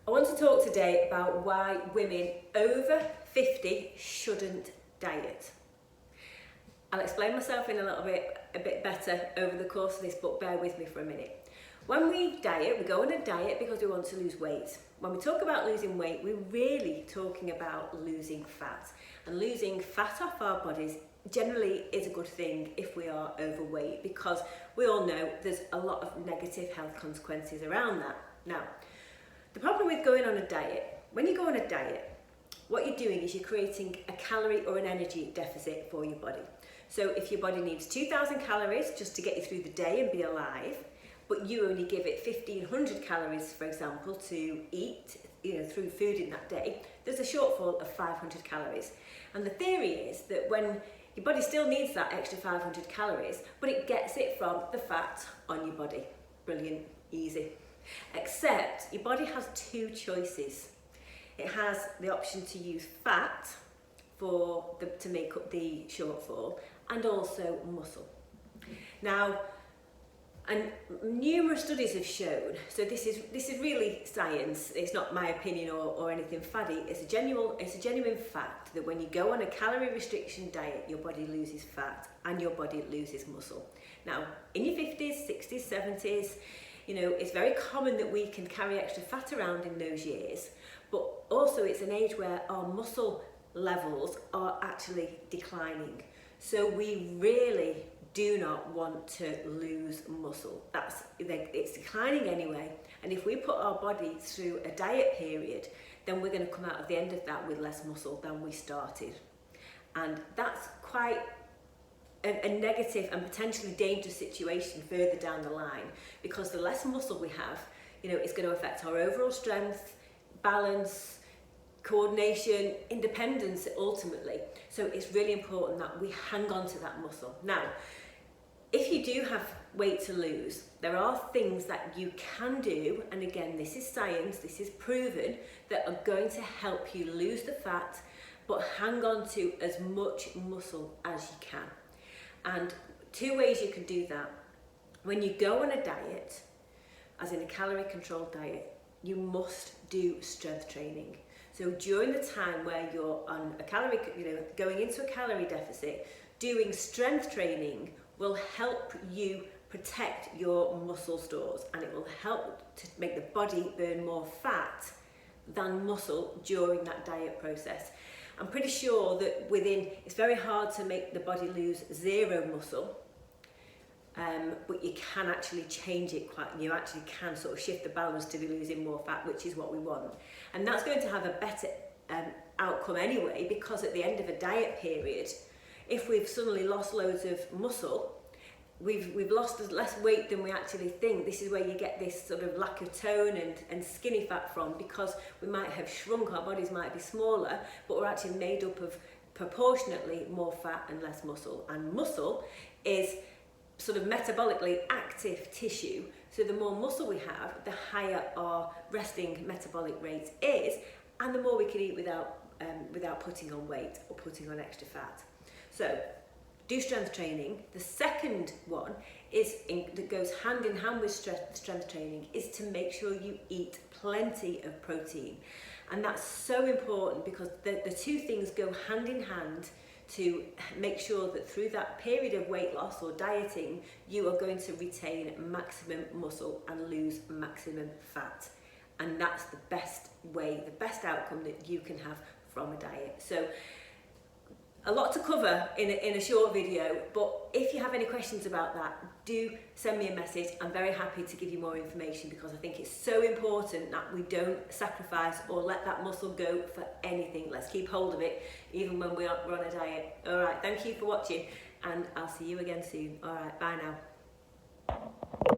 I want to talk today about why women over 50 shouldn't diet. I'll explain myself in a bit better over the course of this, but bear with me for a minute. When we diet, we go on a diet because we want to lose weight. When we talk about losing weight, we're really talking about losing fat. And losing fat off our bodies generally is a good thing if we are overweight, because we all know there's a lot of negative health consequences around that. Now, the problem with going on a diet, when you go on a diet, what you're doing is you're creating a calorie or an energy deficit for your body. So if your body needs 2,000 calories just to get you through the day and be alive, but you only give it 1,500 calories, for example, to eat, through food in that day, there's a shortfall of 500 calories. And the theory is that when your body still needs that extra 500 calories, but it gets it from the fat on your body. Brilliant, easy. Except your body has two choices. It has the option to use fat to make up the shortfall, and also muscle. Now, and numerous studies have shown, so this is really science, it's not my opinion or anything faddy, it's a genuine fact that when you go on a calorie restriction diet, your body loses fat and your body loses muscle. Now, in your 50s, 60s, 70s, it's very common that we can carry extra fat around in those years, but also it's an age where our muscle levels are actually declining. So we really do not want to lose muscle. It's declining anyway, and if we put our body through a diet period, then we're going to come out at the end of that with less muscle than we started. And that's quite a negative and potentially dangerous situation further down the line, because the less muscle we have, it's going to affect our overall strength, balance, coordination, independence ultimately. So it's really important that we hang on to that muscle. Now, if you do have weight to lose, there are things that you can do, and again, this is science, this is proven, that are going to help you lose the fat, but hang on to as much muscle as you can. And two ways you can do that. When you go on a diet, as in a calorie controlled diet, you must do strength training. So during the time where you're on a calorie, going into a calorie deficit, doing strength training will help you protect your muscle stores, and it will help to make the body burn more fat than muscle during that diet process. I'm pretty sure that it's very hard to make the body lose zero muscle, but you can actually change it you actually can sort of shift the balance to be losing more fat, which is what we want. And that's going to have a better outcome anyway, because at the end of a diet period, if we've suddenly lost loads of muscle, we've lost less weight than we actually think. This is where you get this sort of lack of tone and skinny fat from, because we might have shrunk, our bodies might be smaller, but we're actually made up of proportionately more fat and less muscle. And muscle is sort of metabolically active tissue, so the more muscle we have, the higher our resting metabolic rate is, and the more we can eat without putting on weight or putting on extra fat. So do strength training. The second one that goes hand in hand with strength training is to make sure you eat plenty of protein. And that's so important, because the two things go hand in hand to make sure that through that period of weight loss or dieting, you are going to retain maximum muscle and lose maximum fat. And that's the best outcome that you can have from a diet. So a lot to cover in a short video, but if you have any questions about that, do send me a message. I'm very happy to give you more information, because I think it's so important that we don't sacrifice or let that muscle go for anything. Let's keep hold of it, even when we're on a diet. All right, thank you for watching, and I'll see you again soon. All right, bye now.